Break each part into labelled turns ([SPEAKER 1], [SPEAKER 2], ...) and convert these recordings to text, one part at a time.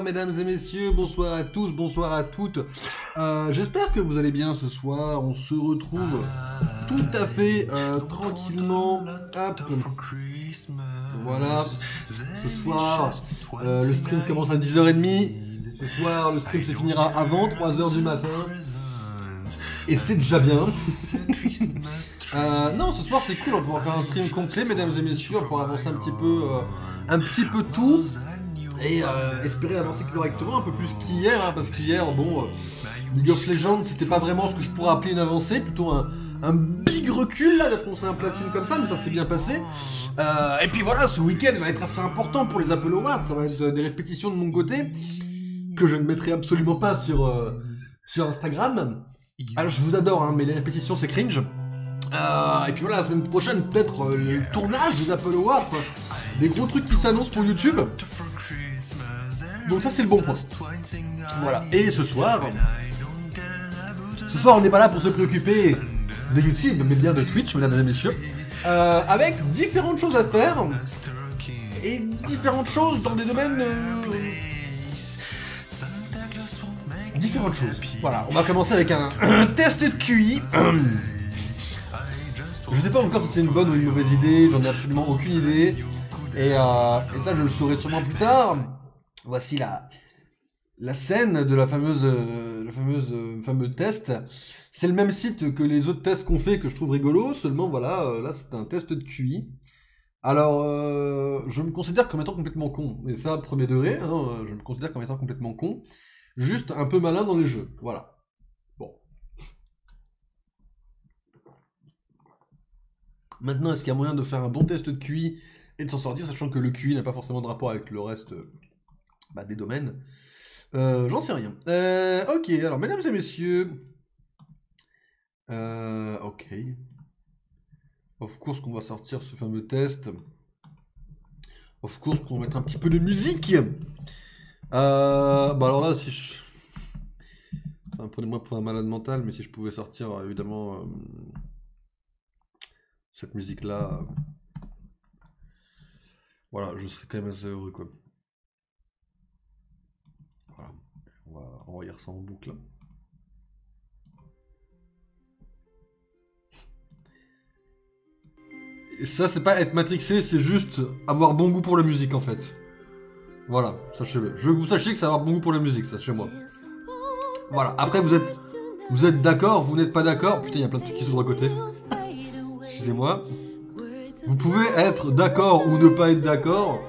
[SPEAKER 1] mesdames et messieurs, bonsoir à tous, bonsoir à toutes. J'espère que vous allez bien ce soir. On se retrouve tout à fait tranquillement. Hop. Voilà. Ce soir, le stream commence à 10h30. Ce soir, le stream se finira avant 3h du matin. Et c'est déjà bien. Non, ce soir c'est cool, on va pouvoir faire un stream complet, mesdames et messieurs, pour avancer un petit peu tout. Et espérer avancer correctement, un peu plus qu'hier, hein, parce qu'hier, bon, League of Legends, c'était pas vraiment ce que je pourrais appeler une avancée, plutôt un big recul, là, d'affoncer un platine comme ça, mais ça s'est bien passé. Et puis voilà, ce week-end va être assez important pour les Apple Awards, ça va être des répétitions de mon côté, que je ne mettrai absolument pas sur Instagram. Alors je vous adore, hein, mais les répétitions c'est cringe. Et puis voilà, la semaine prochaine, peut-être le tournage des Apple Awards, quoi. Des gros trucs qui s'annoncent pour YouTube. Donc ça c'est le bon point. Voilà. Et ce soir on n'est pas là pour se préoccuper de YouTube, mais bien de Twitch, mesdames et messieurs. Avec différentes choses à faire. Et différentes choses dans des domaines... différentes choses. Voilà, on va commencer avec un test de QI. Je sais pas encore si c'est une bonne ou une mauvaise idée, j'en ai absolument aucune idée. Et ça, je le saurai sûrement plus tard. Voici la scène de la fameuse test. C'est le même site que les autres tests qu'on fait que je trouve rigolo, seulement voilà, là c'est un test de QI. Alors, je me considère comme étant complètement con. Et ça, premier degré, hein, je me considère comme étant complètement con. Juste un peu malin dans les jeux, voilà. Bon. Maintenant, est-ce qu'il y a moyen de faire un bon test de QI et de s'en sortir, sachant que le QI n'a pas forcément de rapport avec le reste des domaines? J'en sais rien. Ok, alors, mesdames et messieurs... ok. Of course qu'on va sortir ce fameux test. Of course qu'on va mettre un petit peu de musique. Bah alors là, si je... Enfin, prenez-moi pour un malade mental, mais si je pouvais sortir, évidemment, cette musique-là, voilà, je serais quand même assez heureux, quoi. Voilà, on va envoyer ça en boucle. Et ça, c'est pas être matrixé, c'est juste avoir bon goût pour la musique, en fait. Voilà, sachez-le. Je veux que vous sachiez que ça va avoir bon goût pour la musique, ça, chez moi. Voilà, après vous êtes d'accord, vous n'êtes pas d'accord. Putain, il y a plein de trucs qui s'ouvrent à côté. Excusez-moi. Vous pouvez être d'accord ou ne pas être d'accord.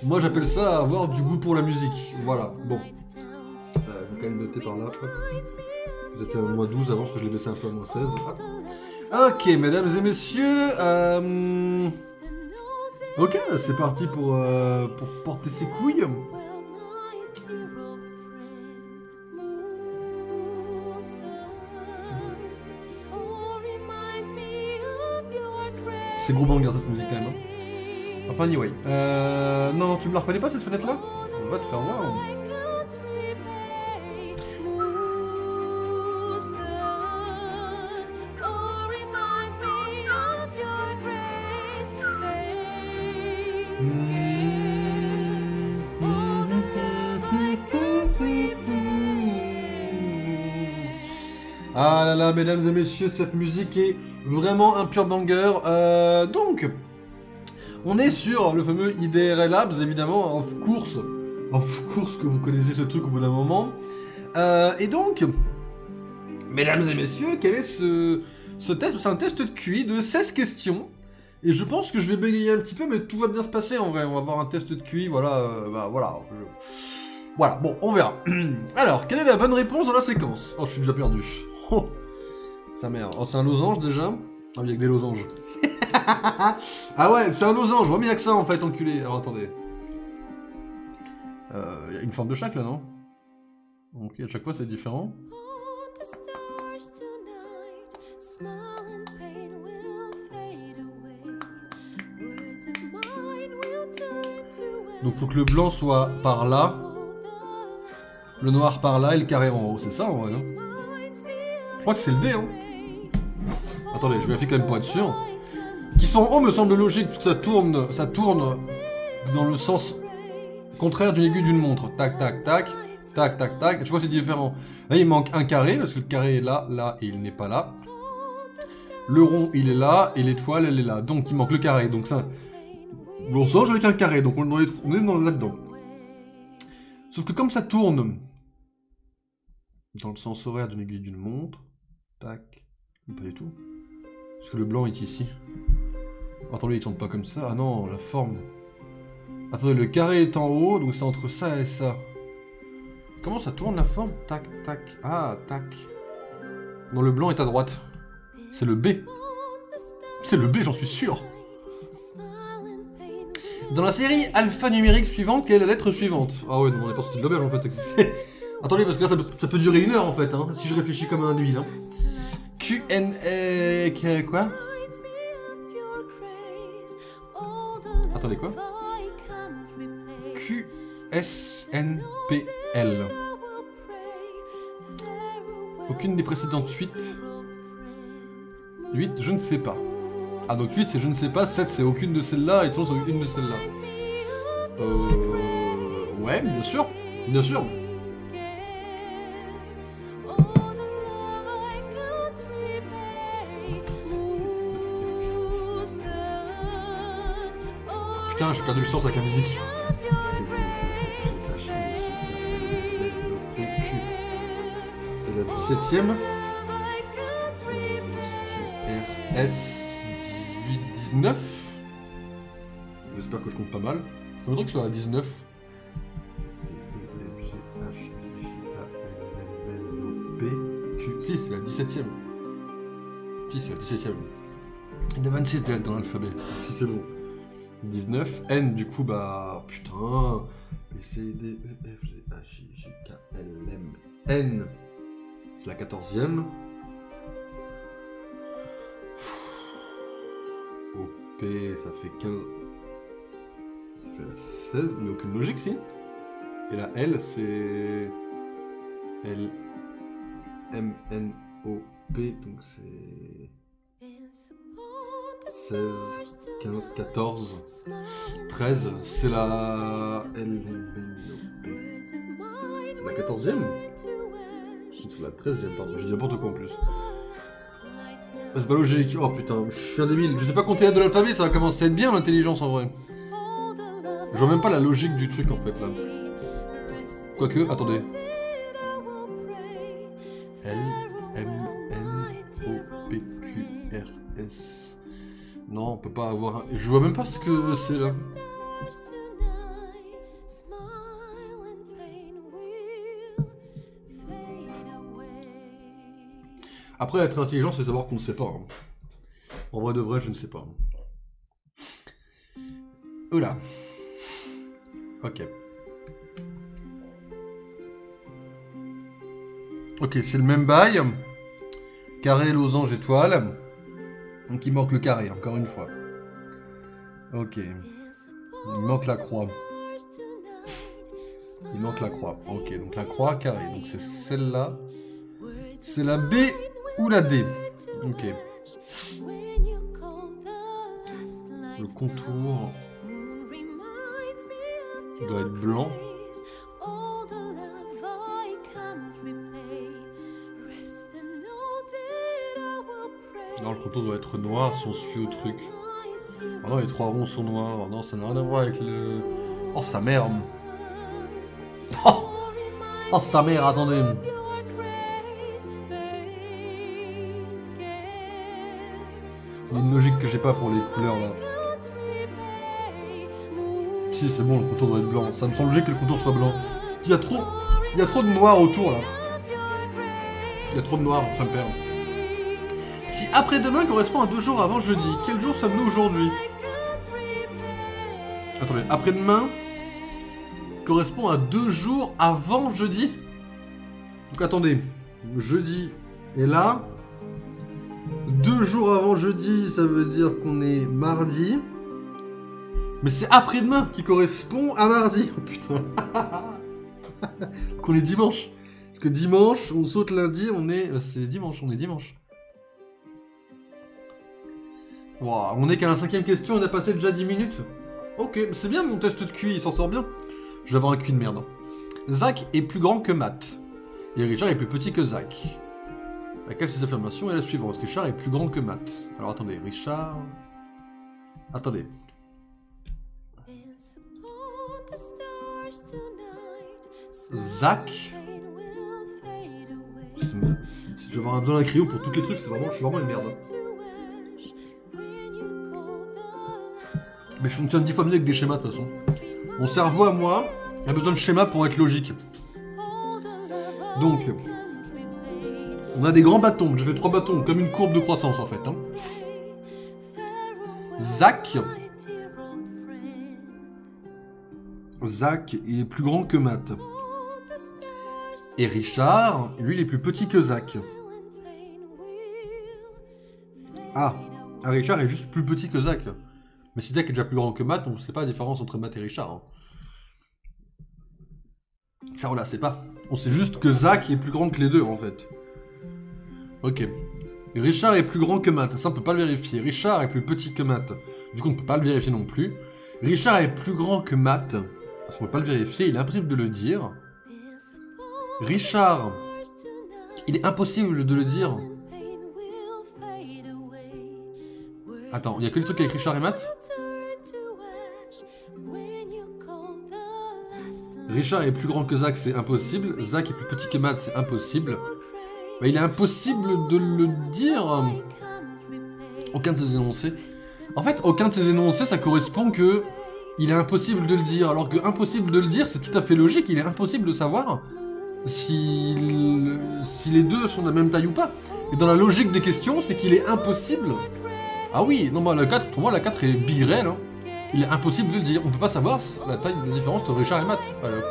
[SPEAKER 1] Moi, j'appelle ça avoir du goût pour la musique. Voilà, bon. Je vais quand même noter par là. Hop. Vous êtes à moins 12 avant, parce que je l'ai baissé un peu à moins 16. Hop. Ok, mesdames et messieurs. Ok, c'est parti pour porter ses couilles. C'est gros banger cette musique quand même. Hein. Enfin, anyway. Non, tu me la reconnais pas cette fenêtre là? On va te faire voir. Ah là là, mesdames et messieurs, cette musique est vraiment un pur banger. Donc, on est sur le fameux IDRL Labs, évidemment, of course que vous connaissez ce truc au bout d'un moment. Et donc, mesdames et messieurs, quel est ce test? C'est un test de QI de 16 questions. Et je pense que je vais bégayer un petit peu, mais tout va bien se passer en vrai. On va avoir un test de QI, voilà, voilà. Voilà, bon, on verra. Alors, quelle est la bonne réponse dans la séquence? Oh, je suis déjà perdu. Oh, sa mère. Oh, c'est un losange déjà? Ah, il y a que des losanges. Ah ouais, c'est un losange, vois bien que ça en fait, enculé. Alors attendez. Il y a une forme de chaque là, non? Ok, à chaque fois c'est différent. Donc faut que le blanc soit par là, le noir par là et le carré en haut, c'est ça en vrai, non? Je crois que c'est le D, hein. Attendez, je vérifie quand même pour être sûr. Qui sont en haut me semble logique, parce que ça tourne dans le sens Contraire d'une aiguille d'une montre. Tac, tac, tac. Tac, tac, tac. Tu vois, c'est différent. Là, il manque un carré, parce que le carré est là, là, et il n'est pas là. Le rond, il est là, et l'étoile, elle est là. Donc, il manque le carré. Donc, ça... Losange avec un carré, donc on est là-dedans. Sauf que comme ça tourne dans le sens horaire d'une aiguille d'une montre, tac, pas du tout. Parce que le blanc est ici. Attendez, il tourne pas comme ça. Ah non, la forme. Attendez, le carré est en haut, donc c'est entre ça et ça. Comment ça tourne la forme? Tac, tac. Ah, tac. Non, le blanc est à droite. C'est le B. C'est le B, j'en suis sûr. Dans la série alphanumérique suivante, quelle est la lettre suivante? Ah ouais, non, on est pas sorti de l'auberge en fait. Attendez, parce que là, ça peut durer 1 heure en fait, hein, si je réfléchis comme un débile. Hein. Q, N, E... Quoi? Attendez, quoi? Q, S, N, P, L. Aucune des précédentes 8. 8, je ne sais pas. Ah donc 8 c'est je ne sais pas, 7 c'est aucune de celles-là, et 11 c'est aucune de celles-là. Ouais, bien sûr. Bien sûr. Putain, j'ai perdu le sens avec la musique. C'est la 17ème. S 18, 19. J'espère que je compte pas mal. Ça m'étonne que ce soit la 19. Si, c'est la 17ème. Si, c'est la 17ème. Il y a 26 lettres dans l'alphabet. Si, c'est bon. 19. N, du coup, bah. Putain. B, C, D, E, F, G, H, I, J, K, L, M. N, c'est la 14ème. O, P, ça fait 15. Ça fait la 16, mais aucune logique, si. Et la L, c'est. L, M, N, O, P, donc c'est. 16, 15, 14, 13, c'est la L, M, N, O, P. C'est la 14ème? C'est la 13ème, pardon, je dis n'importe quoi en plus. C'est pas logique, oh putain, je suis un débile. Je sais pas compter de l'alphabet, ça va commencer à être bien l'intelligence en vrai. Je vois même pas la logique du truc en fait là. Quoique, attendez. L, M, N, O, P, Q, R, S. Non, on peut pas avoir un... Je vois même pas ce que c'est là. Après, être intelligent, c'est savoir qu'on ne sait pas. Hein. En vrai de vrai, je ne sais pas. Oula. Ok. Ok, c'est le même bail. Carré, losange, étoile. Donc il manque le carré, encore une fois. Ok. Il manque la croix. Il manque la croix. Ok, donc la croix, carré. Donc c'est celle-là. C'est la B ou la D. Ok. Le contour doit être blanc. Non, le contour doit être noir si on se fie au truc. Oh non, les 3 ronds sont noirs. Oh non, ça n'a rien à voir avec le... Oh, sa mère. Oh, sa mère, attendez. Il y a une logique que j'ai pas pour les couleurs, là. Si, c'est bon, le contour doit être blanc. Ça me semble logique que le contour soit blanc. Il y a trop de noir autour, là. Il y a trop de noir, ça me perd. Si après-demain correspond à 2 jours avant jeudi, quel jour sommes-nous aujourd'hui? Attendez, après-demain correspond à 2 jours avant jeudi? Donc attendez, jeudi est là. 2 jours avant jeudi, ça veut dire qu'on est mardi. Mais c'est après-demain qui correspond à mardi. Oh putain. Donc on est dimanche. Parce que dimanche, on saute lundi, on est... C'est dimanche, on est dimanche. Wow, on est qu'à la 5ème question, on a passé déjà 10 minutes. Ok, c'est bien mon test de QI, il s'en sort bien. Je vais avoir un cul de merde. Zach est plus grand que Matt. Et Richard est plus petit que Zach. Laquelle de ces affirmations est la suivante? Richard est plus grand que Matt. Alors attendez, Richard... Attendez. Zach... Je vais avoir un besoin d'un crayon pour tous les trucs, c'est vraiment... Je suis vraiment une merde. Mais je fonctionne 10 fois mieux avec des schémas de toute façon. Mon cerveau à moi a besoin de schémas pour être logique. Donc... On a des grands bâtons, je fais 3 bâtons, comme une courbe de croissance en fait. Hein. Zach, il est plus grand que Matt. Et Richard, lui, il est plus petit que Zach. Ah, Richard est juste plus petit que Zach. Mais si Zach est déjà plus grand que Matt, on ne sait pas la différence entre Matt et Richard. Hein. Ça, on la sait pas. On sait juste que Zach est plus grand que les deux, en fait. Ok. Richard est plus grand que Matt, ça on peut pas le vérifier. Richard est plus petit que Matt, du coup on peut pas le vérifier non plus. Richard est plus grand que Matt, ça on peut pas le vérifier, il est impossible de le dire. Richard, il est impossible de le dire. Attends, il y a que les trucs avec Richard et Matt? Richard est plus grand que Zach, c'est impossible. Zach est plus petit que Matt, c'est impossible. Bah, il est impossible de le dire. Aucun de ces énoncés. En fait, aucun de ces énoncés, ça correspond que il est impossible de le dire. Alors que impossible de le dire, c'est tout à fait logique. Il est impossible de savoir si les deux sont de la même taille ou pas. Et dans la logique des questions, c'est qu'il est impossible. Ah oui, non, bah, la 4, pour moi, la 4 est bi-réelle. Hein. Il est impossible de le dire. On peut pas savoir la taille de différence entre Richard et Matt. Voilà, okay.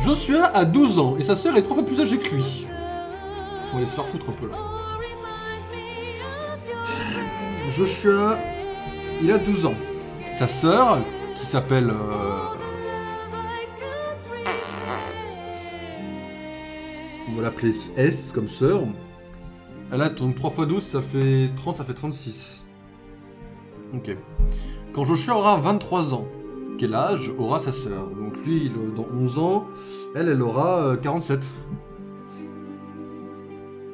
[SPEAKER 1] Joshua a 12 ans et sa sœur est 3 fois plus âgée que lui. Faut aller se faire foutre un peu là. Joshua, il a 12 ans. Sa sœur, qui s'appelle... On va l'appeler S comme sœur. Elle a donc 3 x 12, ça fait 30, ça fait 36. Ok. Quand Joshua aura 23 ans, quel âge aura sa sœur? Donc lui, dans 11 ans, elle aura 47.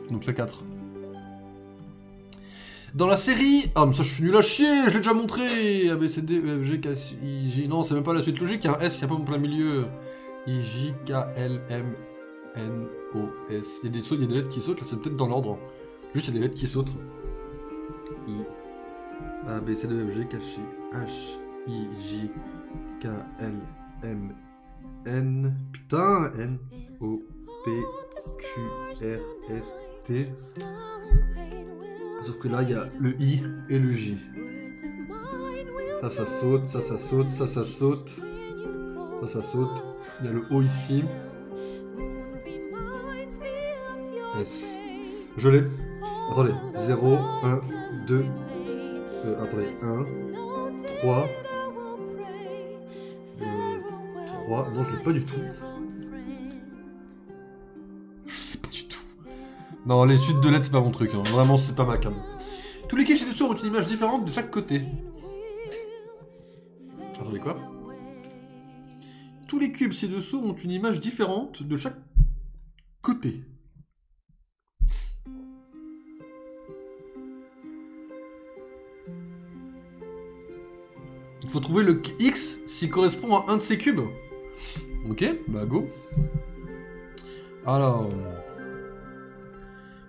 [SPEAKER 1] Donc c'est 4. Dans la série... Ah mais ça je suis nul à chier, je l'ai déjà montré. A, B, C, D, E, F, G, K, I, J... Non, c'est même pas la suite logique, il y a un S qui est pas en plein milieu. I, J, K, L, M, N, O, S. Il y a des lettres qui sautent, là c'est peut-être dans l'ordre. Juste il y a des lettres qui sautent. I, A, B, C, D, E, F, G, K, H, I, J, K, L, M, N... Putain, N, O, P, Q, R, S, T. Sauf que là, il y a le I et le J. Ça saute, ça saute, ça saute. Ça saute. Il y a le O ici. S. Je l'ai. Attendez. 0, 1, 2. Attendez. 1, 3. 3. Non, je l'ai pas du tout. Non, les suites de lettres, c'est pas mon truc. Hein. Vraiment, c'est pas ma cam. Tous les clips ci-dessous ont une image différente de chaque côté. Attendez, quoi? Tous les cubes ci-dessous ont une image différente de chaque côté. Il faut trouver le X s'il correspond à un de ces cubes. Ok, bah go. Alors...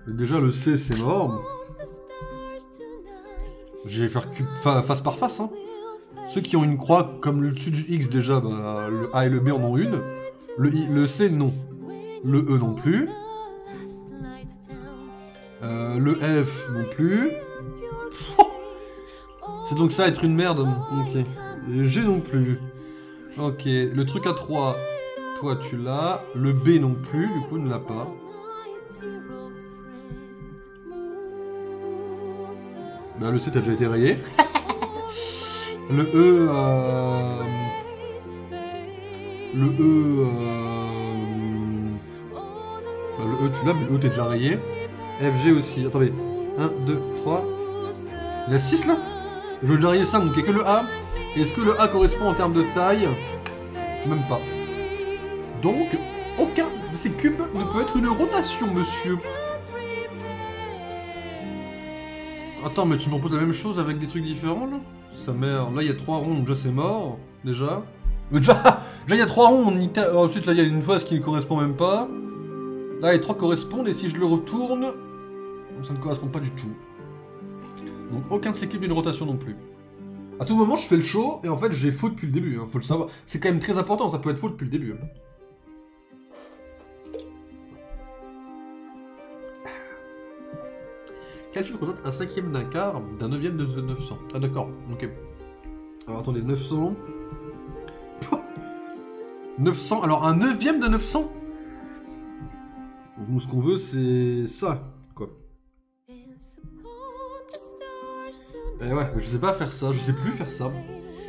[SPEAKER 1] Déjà le C c'est mort. Je vais faire cube face par face. Hein. Ceux qui ont une croix comme le dessus du X déjà, bah, le A et le B en ont une. Le C non. Le E non plus. Le F non plus. Oh, c'est donc ça être une merde. Ok. Le G non plus. Ok. Le truc à 3, toi tu l'as. Le B non plus, du coup ne l'a pas. Bah, le C t'as déjà été rayé. Le E... Le E... Bah, le E tu l'as, mais le E t'es déjà rayé. F, G aussi. Attendez. 1, 2, 3... Il y a 6 là? Je veux déjà rayer ça, donc il n'y a que le A. Est-ce que le A correspond en termes de taille? même pas. Donc, aucun de ces cubes ne peut être une rotation, monsieur. Attends, mais tu me proposes la même chose avec des trucs différents, là? Ça merde. Là, il y a 3 ronds, donc déjà, c'est mort. Déjà. Mais déjà, il y a 3 ronds. Ensuite, là, il y a une phase qui ne correspond même pas. Là, les 3 correspondent, et si je le retourne, ça ne correspond pas du tout. Donc, aucun de ces cubes d'une rotation non plus. À tout moment, je fais le show, et en fait, j'ai faux depuis le début, hein, faut le savoir. C'est quand même très important, ça peut être faux depuis le début. Hein. Calcul représente un cinquième d'un quart d'un neuvième de 900. Ah d'accord, ok. Alors attendez, 900... 900, alors un neuvième de 900. Donc, nous, ce qu'on veut, c'est ça, quoi. Eh ouais, je sais pas faire ça, je sais plus faire ça.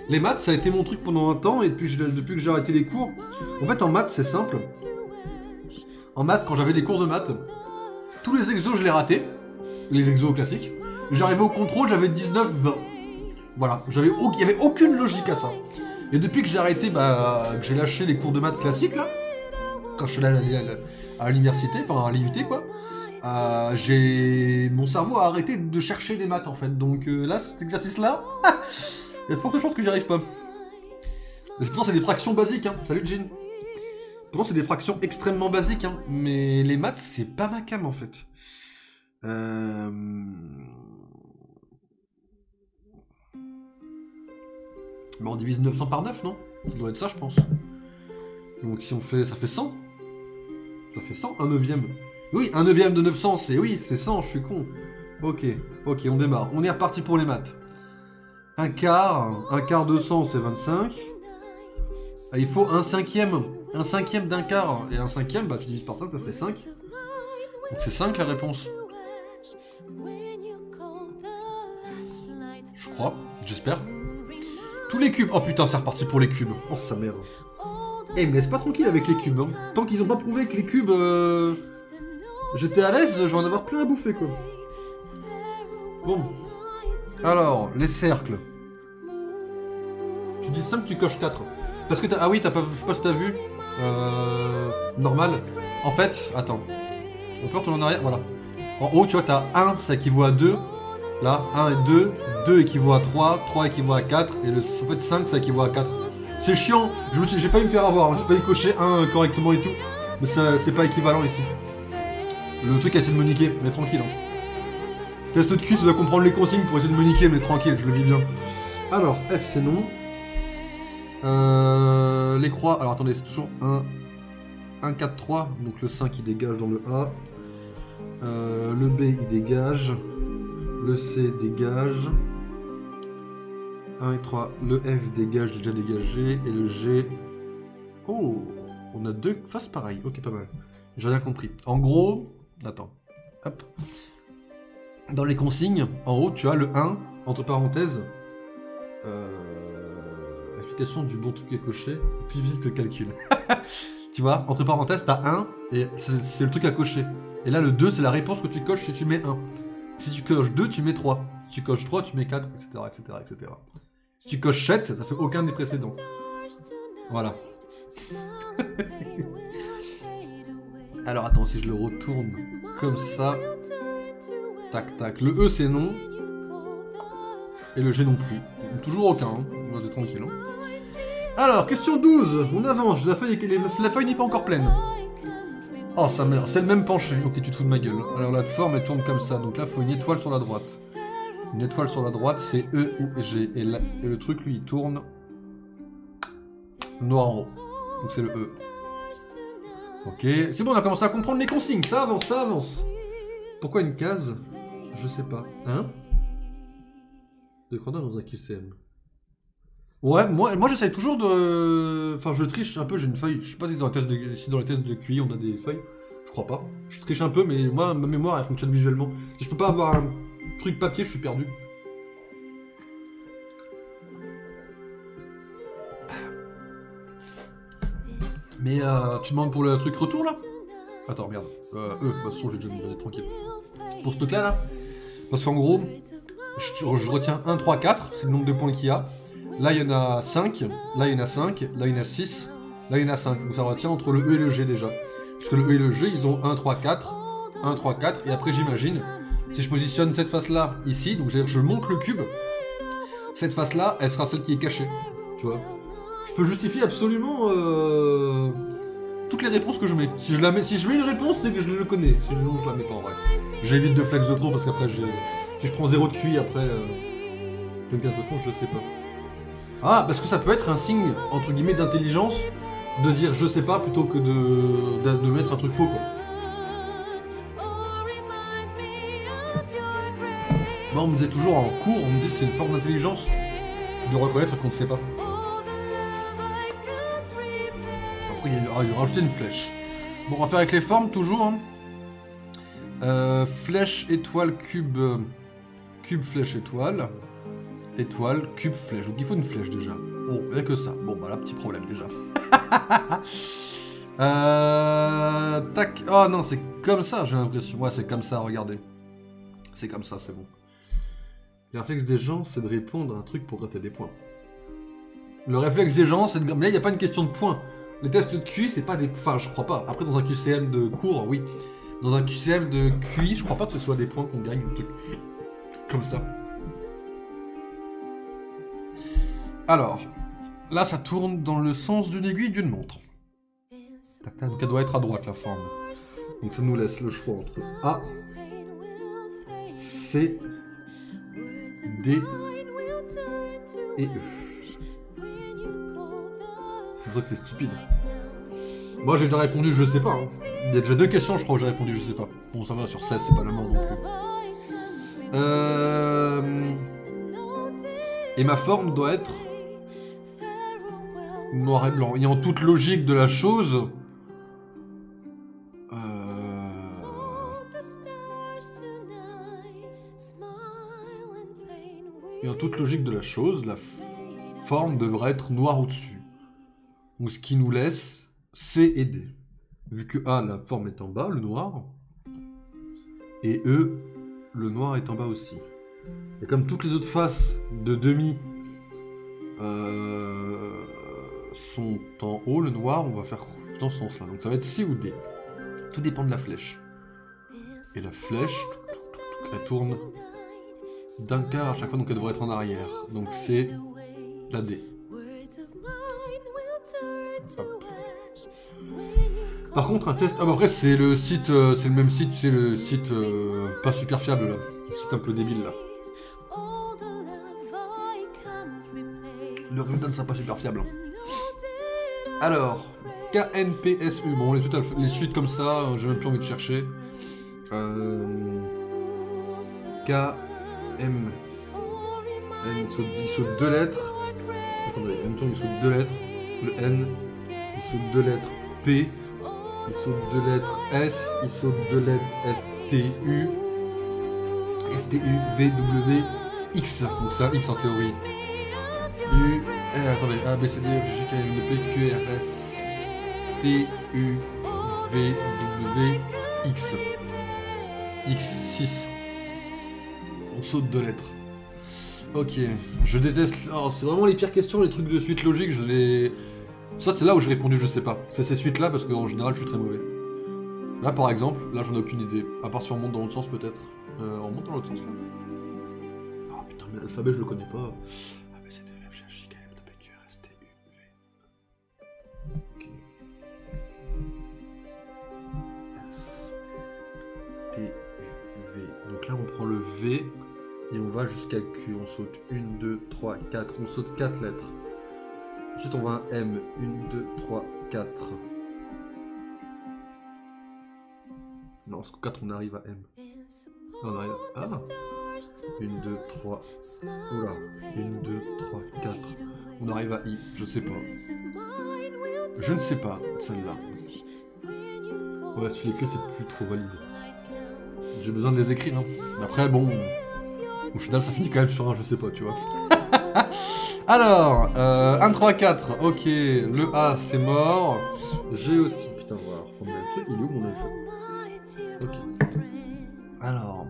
[SPEAKER 1] Les maths, ça a été mon truc pendant un temps, et depuis que j'ai arrêté les cours... En fait, en maths, c'est simple. En maths, quand j'avais des cours de maths, tous les exos, je les ratais. Les exos classiques. J'arrivais au contrôle, j'avais 19, 20. Voilà, il n'y avait aucune logique à ça. Et depuis que j'ai arrêté, que j'ai lâché les cours de maths classiques, là, quand je suis allé à l'université, enfin à l'IUT, quoi, mon cerveau a arrêté de chercher des maths, en fait. Donc là, cet exercice-là, il y a de fortes chances que j'y arrive pas. Et pourtant, c'est des fractions basiques, hein. Salut, Jean. Pourtant, c'est des fractions extrêmement basiques, hein. Mais les maths, c'est pas ma came, en fait. Mais on divise 900 par 9, non? Ça doit être ça, je pense. Donc si on fait... ça fait 100. Ça fait 100, un neuvième. Oui, un neuvième de 900, c'est... Oui, c'est 100, je suis con. Ok, ok, on démarre. On est reparti pour les maths. Un quart de 100, c'est 25. Ah, il faut un cinquième d'un quart. Et un cinquième, bah tu divises par 5, ça fait 5. Donc c'est 5 la réponse. Je crois, j'espère. Tous les cubes. Oh putain, c'est reparti pour les cubes. Oh sa mère. Eh, me laisse pas tranquille avec les cubes. Hein. Tant qu'ils ont pas prouvé que les cubes... J'étais à l'aise, je vais en avoir plein à bouffer, quoi. Bon. Alors, les cercles. Tu dis 5, tu coches 4. Parce que t'as... Ah oui, t'as pas... Je sais pas si t'as vu. Normal. En fait, attends. On peut retourner en arrière, voilà. En haut, tu vois, t'as 1, ça équivaut à 2. Là, 1 et 2. 2 équivaut à 3. 3 équivaut à 4. Et en fait, 5, ça équivaut à 4. C'est chiant. J'ai failli me faire avoir. Hein. J'ai failli cocher 1 correctement et tout. Mais c'est pas équivalent ici. Le truc a essayé de me niquer. Mais tranquille. Hein. Test de QI, ça doit comprendre les consignes pour essayer de me niquer. Mais tranquille, je le vis bien. Alors, F, c'est non. Les croix. Alors, attendez, c'est toujours 1, 4, 3. Donc le 5, il dégage dans le A. Le B, il dégage. Le C dégage. 1 et 3. Le F dégage, déjà dégagé. Et le G... Oh, on a 2 faces pareilles. Ok, pas mal. J'ai rien compris. En gros... Attends. Hop. Dans les consignes, en haut, tu as le 1, entre parenthèses. Explication du bon truc à cocher. Plus vite que le calcul. Tu vois, entre parenthèses, t'as 1, et c'est le truc à cocher. Et là, le 2, c'est la réponse que tu coches si tu mets 1. Si tu coches 2, tu mets 3. Si tu coches 3, tu mets 4, etc., etc., etc. Si tu coches 7, ça fait aucun des précédents. Voilà. Alors, attends, si je le retourne comme ça... Tac, tac. Le E, c'est non. Et le G non plus. Toujours aucun, hein. On est tranquille, hein. Alors, question 12. On avance. La feuille n'est pas encore pleine. Oh, ça merde. C'est le même penché. Ok, tu te fous de ma gueule. Alors, la forme, elle tourne comme ça. Donc là, il faut une étoile sur la droite. Une étoile sur la droite, c'est E ou G. Et le truc, lui, il tourne noir en haut. Donc c'est le E. Ok. C'est bon, on a commencé à comprendre les consignes. Ça avance, ça avance. Pourquoi une case? Je sais pas. Hein? De grandeur dans un QCM. Ouais, moi j'essaye toujours de... Enfin, je triche un peu, j'ai une feuille. Je sais pas si dans les tests de QI on a des feuilles. Je crois pas. Je triche un peu, mais moi, ma mémoire, elle fonctionne visuellement. Si je peux pas avoir un truc papier, je suis perdu. Mais tu demandes pour le truc retour, là? Attends, merde. Bah, de toute façon, j'ai déjà mis, vas-y, tranquille. Pour ce truc-là, là. Parce qu'en gros, je retiens 1, 3, 4, c'est le nombre de points qu'il y a. Là, il y en a 5, là, il y en a 5, là, il y en a 6, Là, il y en a 5. Donc ça retient entre le E et le G déjà. Parce que le E et le G, ils ont 1, 3, 4. 1, 3, 4. Et après, j'imagine, si je positionne cette face-là ici, donc je monte le cube, cette face-là, elle sera celle qui est cachée. Tu vois. Je peux justifier absolument toutes les réponses que je mets. Si je mets une réponse, c'est que je le connais. Sinon, je la mets pas en vrai. J'évite de flex de trop parce qu'après, si je prends 0 de QI, après, je me casse de tronche, je sais pas. Ah, parce que ça peut être un signe, entre guillemets, d'intelligence, de dire je sais pas plutôt que de mettre un truc faux, quoi. Moi, on me disait toujours en cours, on me dit c'est une forme d'intelligence de reconnaître qu'on ne sait pas. Après, il a rajouté une flèche. Bon, on va faire avec les formes toujours. Flèche, étoile, cube, cube, flèche, étoile. Étoile, cube, flèche. Donc il faut une flèche déjà. Bon, rien que ça. Bon, bah là, petit problème déjà. Tac. Oh non, c'est comme ça, j'ai l'impression. Ouais, c'est comme ça, regardez. C'est comme ça, c'est bon. Le réflexe des gens, c'est de répondre à un truc pour gratter des points. Le réflexe des gens, c'est de... Mais là, il n'y a pas une question de points. Les tests de QI, c'est pas des... Enfin, je crois pas. Après, dans un QCM de cours, oui. Dans un QCM de QI, je crois pas que ce soit des points qu'on gagne, un truc comme ça. Alors, là, ça tourne dans le sens d'une aiguille d'une montre. Donc, elle doit être à droite, la forme. Donc, ça nous laisse le choix entre A, C, D et E. C'est pour ça que c'est stupide. Moi, j'ai déjà répondu, je sais pas. Hein. Il y a déjà 2 questions, je crois, que j'ai répondu, je sais pas. Bon, ça va, sur 16, c'est pas le mort non plus. Et ma forme doit être noir et blanc. Et en toute logique de la chose... Et en toute logique de la chose, la forme devrait être noire au-dessus. Donc ce qui nous laisse C et D. Vu que A, la forme est en bas, le noir, et E, le noir est en bas aussi. Et comme toutes les autres faces de demi sont en haut, le noir, on va faire dans ce sens-là. Donc ça va être C ou D. Tout dépend de la flèche. Et la flèche, elle tourne d'un quart à chaque fois, donc elle devrait être en arrière. Donc c'est la D. Hop. Par contre, un test... Ah bah après, c'est le site, c'est le même site, c'est le site pas super fiable, là. Le site un peu débile, là. Le résultat ne sera pas super fiable. Alors, KNPSU. Bon, les suites comme ça, j'ai même plus envie de chercher. KM. Il saute 2 lettres. Attendez, en même temps, il saute 2 lettres. Le N. Il saute 2 lettres P. Il saute 2 lettres S. Il saute 2 lettres STU. STU, V, W, X. Donc ça, X en théorie. U. Attendez, A, B, C, D, F, G, K, L, M, N, P, Q, R, S, T, U, V, W, X. X6. On saute 2 lettres. Ok, je déteste... Oh, c'est vraiment les pires questions, les trucs de suite logique, je les... Ça, c'est là où j'ai répondu je sais pas. C'est ces suites-là, parce qu'en général, je suis très mauvais. Là, par exemple, là, j'en ai aucune idée. À part si on monte dans l'autre sens, peut-être. On monte dans l'autre sens, là. Oh putain, mais l'alphabet, je le connais pas. Ah, mais c'est de F, G, H, I, K, L, M, N, P, Q, R, S, T, U, V. Ok. S, T, U, V. Donc là, on prend le V. Et on va jusqu'à Q, on saute 1, 2, 3, 4, on saute 4 lettres. Ensuite on va à M, 1, 2, 3, 4. Non, parce que 4 on arrive à M. Non, on arrive à... Ah 1, 2, 3... Oula 1, 2, 3, 4... On arrive à I, je sais pas. Je ne sais pas, celle-là. Ouais, si tu l'écris, c'est plus trop valide. J'ai besoin de les écrire, hein. Après, bon... Au final, ça finit quand même sur un je sais pas, tu vois. Alors, 1, 3, 4, ok, le A, c'est mort. J'ai aussi... Putain, on va reformuler le truc, il est où mon iPhone? Ok. Alors,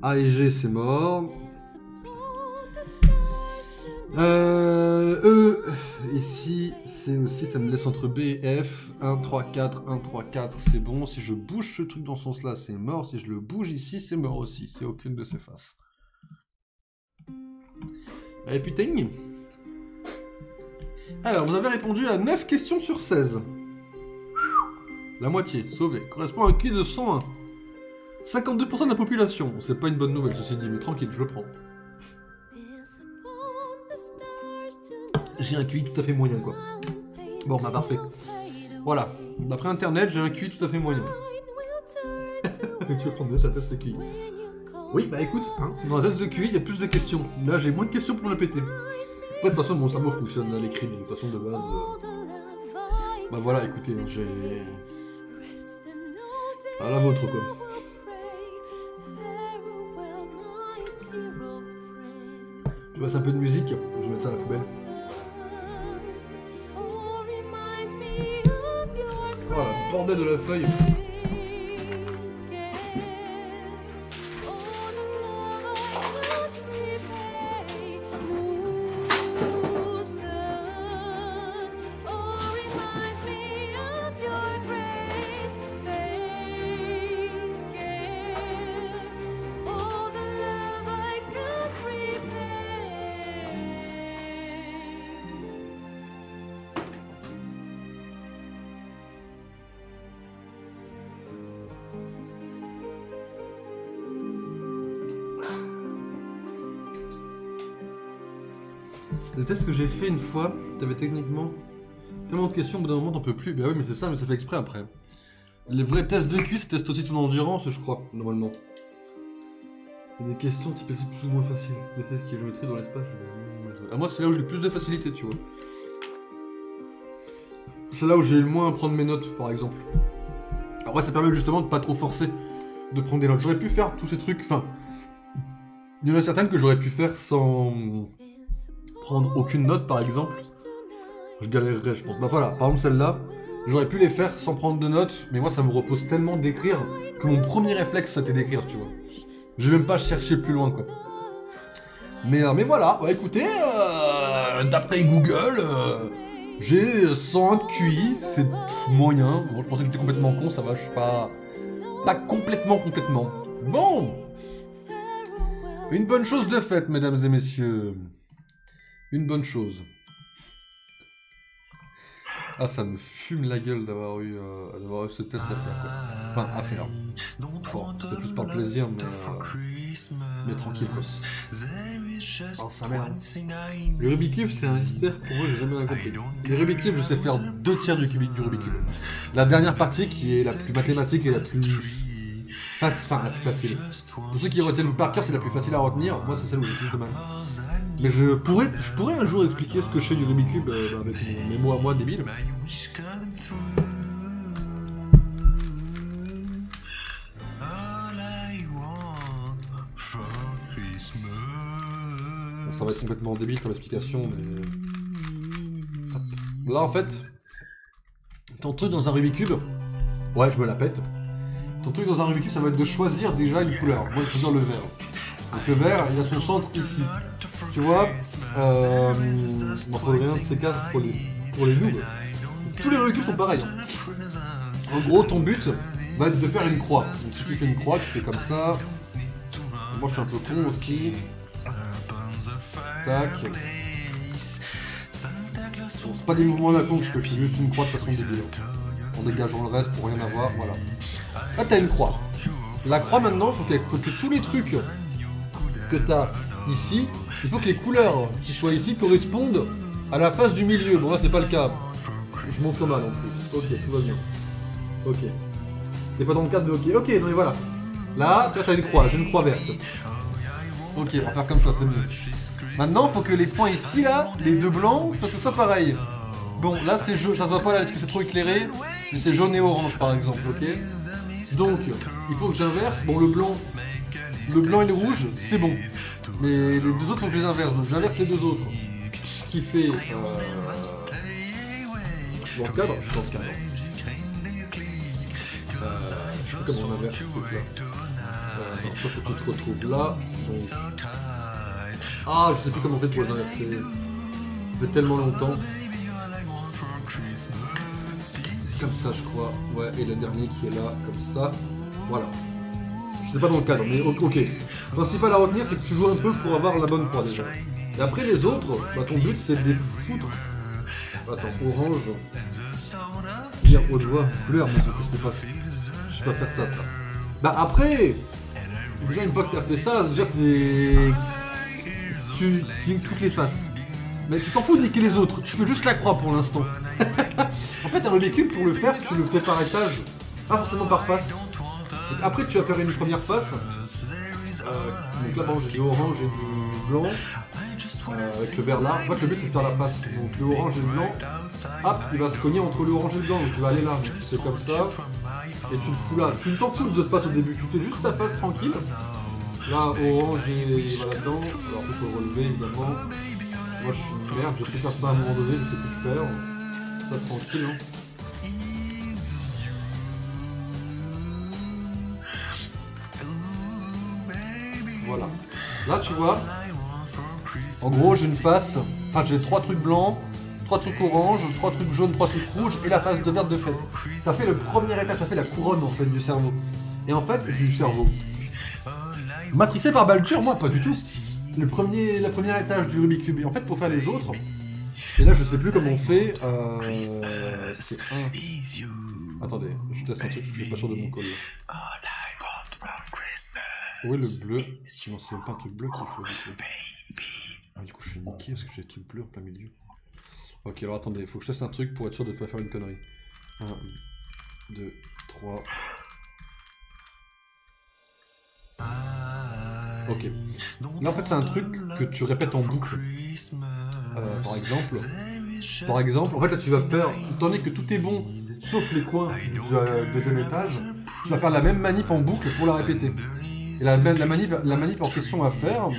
[SPEAKER 1] A et G, c'est mort. E, ici, C aussi, ça me laisse entre B et F. 1, 3, 4, 1, 3, 4, c'est bon. Si je bouge ce truc dans ce sens-là, c'est mort. Si je le bouge ici, c'est mort aussi. C'est aucune de ces faces. Et putain. Alors, vous avez répondu à 9 questions sur 16. La moitié, sauvé. Correspond à un QI de 101. 52% de la population. C'est pas une bonne nouvelle, ceci dit, mais tranquille, je le prends. J'ai un QI tout à fait moyen, quoi. Bon, bah parfait. Voilà. D'après Internet, j'ai un QI tout à fait moyen. Tu veux prendre déjà ta test de QI. Oui, bah écoute, hein, dans la test de QI, il y a plus de questions. Là, j'ai moins de questions pour me la péter. Après, de toute façon, mon cerveau fonctionne à l'écrit, de toute façon, de base. Bah voilà, écoutez, hein, j'ai... À la vôtre, quoi. Je passe un peu de musique, je vais mettre ça à la poubelle. Voilà, bordel de la feuille. Le test que j'ai fait une fois, t'avais techniquement tellement de questions, au bout d'un moment t'en peux plus. Bah oui, mais c'est ça, mais ça fait exprès après. Les vrais tests de QI, c'est test aussi ton endurance, je crois, normalement. Il y a des questions type c'est plus ou moins facile. Les tests qui est géométrie dans l'espace, moi c'est là où j'ai le plus de facilité, tu vois. C'est là où j'ai le moins à prendre mes notes, par exemple. Alors ouais, ça permet justement de pas trop forcer, de prendre des notes. J'aurais pu faire tous ces trucs, enfin... Il y en a certaines que j'aurais pu faire sans... prendre aucune note, par exemple. Je galérerais, je pense. Bah voilà, par exemple celle-là, j'aurais pu les faire sans prendre de notes, mais moi ça me repose tellement d'écrire que mon premier réflexe c'était d'écrire, tu vois. Je vais même pas chercher plus loin, quoi. Mais voilà, ouais, écoutez, d'après Google, j'ai 101 de QI, c'est moyen. Bon, je pensais que j'étais complètement con, ça va, je suis pas complètement. Bon, une bonne chose de faite, mesdames et messieurs. Une bonne chose. Ah, ça me fume la gueule d'avoir eu ce test à faire, quoi. Enfin, à faire. Bon, c'est plus par plaisir, mais tranquille, quoi. Oh, ça merde. Le Rubik's Cube, c'est un mystère pour moi, j'ai jamais rien compris. Le Rubik's Cube, je sais faire 2 tiers du Rubik's Cube. La dernière partie, qui est la plus mathématique et la plus... la plus facile. Pour ceux qui retiennent par cœur, c'est la plus facile à retenir. Moi, c'est celle où j'ai plus de mal. Mais je pourrais un jour expliquer ce que je sais du Rubik's Cube avec mes mots à moi débiles. Bon, ça va être complètement débile comme explication, mais... Là, en fait, ton truc dans un Rubik's Cube... Ouais, je me la pète. Ton truc dans un Rubik's Cube, ça va être de choisir déjà une couleur. Moi, je choisir le vert. Donc le vert, il a son centre ici. Tu vois, il m'en faudrait rien de ces quatre pour les noobs. Tous les Rubik's Cube sont pareils. En gros, ton but va être de faire une croix. Donc si tu fais une croix, tu fais comme ça. Moi, je suis un peu con aussi. Tac. Bon, c'est pas des mouvements à la con que je fais juste une croix de façon débile. En dégageant le reste pour rien avoir, voilà. Là, t'as une croix. La croix, maintenant, il faut que tous les trucs que t'as ici, il faut que les couleurs qui soient ici correspondent à la face du milieu. Bon, là, c'est pas le cas. Je montre mal en plus. Ok, tout va bien. Ok. T'es pas dans le cadre de ok. Ok, non mais voilà. Là, t'as une croix, j'ai une croix verte. Ok, on va faire comme ça, c'est mieux. Maintenant, il faut que les points ici, là, les deux blancs, ça soit pareil. Bon, là, c'est jaune, ça se voit pas là, parce que c'est trop éclairé. Mais c'est jaune et orange, par exemple, ok. Donc, il faut que j'inverse. Bon, le blanc et le rouge, c'est bon. Mais les deux autres, faut que je les inverse. Donc, j'inverse les deux autres. Ce qui fait... dans le cadre, je pense cadre. Je sais pas comment on inverse ce truc-là. Non, ça faut que tu te retrouves là. Donc... Ah, je sais plus comment on fait pour les inverser. Ça fait tellement longtemps. comme ça, je crois. Ouais, et le dernier qui est là, comme ça. Voilà. Je sais pas dans le cadre, mais ok. Le principal à retenir, c'est que tu joues un peu pour avoir la bonne croix déjà. Et après les autres, bah, ton but c'est de les foutre. Attends, orange. Dire au doigt, couleur, mais c'est pas fait. Je peux pas faire ça. Bah après, déjà une fois que tu as fait ça, déjà c'est... Tu clignes toutes les faces. Mais tu t'en fous de niquer les autres, tu fais juste la croix pour l'instant. En fait un Rubik's Cube pour le faire, tu le fais par étage, pas forcément par face. Donc, après tu vas faire une première face. Donc là bon, j'ai du orange et du blanc. Avec le vert là. En fait le but c'est de faire la face. Donc le orange et le blanc, hop, il va se cogner entre le orange et le blanc. Donc tu vas aller là, c'est comme ça. Et tu le fous là. Tu ne t'en fous de cette face au début, tu fais juste ta face tranquille. Là orange et il va là-dedans. Alors il faut le relever évidemment. Moi je suis une merde, j'ai pu faire ça à un moment donné, je sais plus le faire. Ça tranquille hein. Voilà. Là tu vois, en gros j'ai une face, enfin j'ai 3 trucs blancs, 3 trucs orange, 3 trucs jaunes, 3 trucs rouges et la face de verte de fête. Ça fait le premier étage, ça fait la couronne en fait du cerveau. Et en fait, du cerveau. Matrixé par Baldur, moi pas du tout. La première étage du Rubik's Cube. Et en fait pour faire les autres, et là je sais plus comment on fait, c'est un... Attendez, je teste un truc, je suis pas sûr de mon call là. Où est le bleu? Non, c'est même pas un truc bleu qu'il faut du coup. Ah, du coup je suis niqué parce que j'ai des trucs bleus en plein milieu. Ok, alors attendez, il faut que je teste un truc pour être sûr de ne pas faire une connerie. 1, 2, 3... Ok. Là en fait c'est un truc que tu répètes en boucle. Par exemple, en fait là tu vas faire, étant donné que tout est bon, sauf les coins du deuxième étage, tu vas faire la même manip en boucle pour la répéter. Et la manip en question à faire,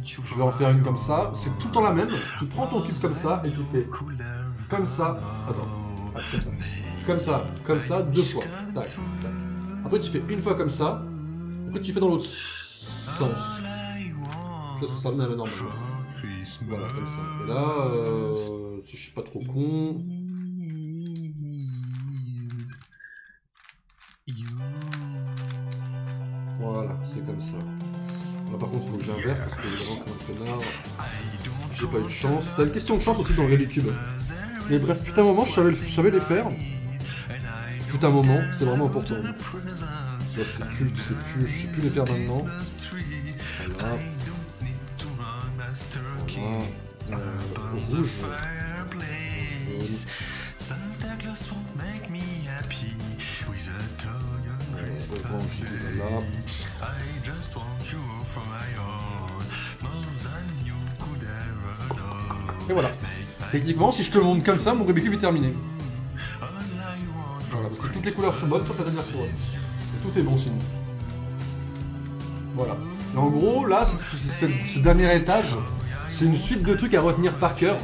[SPEAKER 1] je vais en faire une comme ça, c'est tout le temps la même, tu prends ton cube comme ça et tu fais comme ça, comme ça, 2 fois. Tac, tac. Après tu fais une fois comme ça, après tu fais dans l'autre sens. Je pense que ça revenait à la normale. Voilà, comme ça. Et là, si je suis pas trop con... Voilà, c'est comme ça. Là par contre, il faut que j'inverse parce que évidemment, comme un connard, j'ai pas eu de chance. T'as une question de chance aussi dans le Rubik's Cube. Mais bref, putain, un moment, je savais les faire. Putain, un moment, c'est vraiment important. Là, c'est culte, je sais plus les faire maintenant. Voilà. Rouge. Voilà. Et voilà. Techniquement, si je te le montre comme ça, mon Rubik's Cube est terminé. Voilà, parce que toutes les couleurs sont bonnes, sauf la dernière couronne. Et tout est bon sinon. Voilà. Et en gros, là, ce dernier étage, c'est une suite de trucs à retenir par cœur.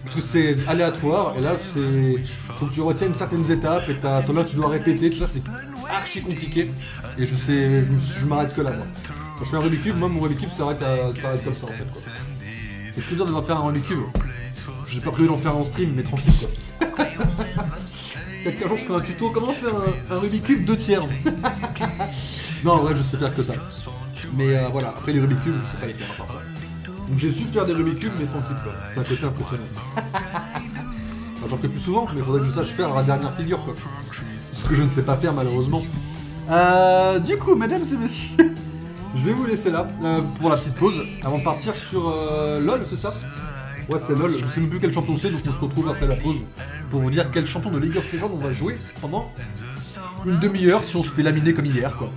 [SPEAKER 1] Parce que c'est aléatoire, et là, faut que tu retiennes certaines étapes, et là, tu dois répéter, tout ça, c'est archi compliqué. Et je m'arrête que là, moi. Quand je fais un Rubik's Cube, moi, mon Rubik's Cube s'arrête comme ça, en fait, quoi. C'est plus dur d'en faire un Rubik's Cube. J'ai pas prévu d'en faire en stream, mais tranquille, quoi. Peut-être qu'un jour, je ferai un tuto, comment faire un Rubik's Cube 2 tiers. Non, en vrai, je sais faire que ça. Mais voilà, après les Rubik's Cube, je sais pas les faire à part ça. Donc j'ai su faire des Rubik's Cube, mais tranquille quoi. C'est un côté impressionnant. Enfin, j'en fais plus souvent, mais il faudrait que je sache faire la dernière figure quoi. Ce que je ne sais pas faire malheureusement. Du coup, mesdames et messieurs, je vais vous laisser là pour la petite pause, avant de partir sur LOL, c'est ça? Ouais, c'est LOL, je sais même plus quel champion c'est, donc on se retrouve après la pause pour vous dire quel champion de League of Legends on va jouer pendant une demi-heure si on se fait laminer comme hier quoi.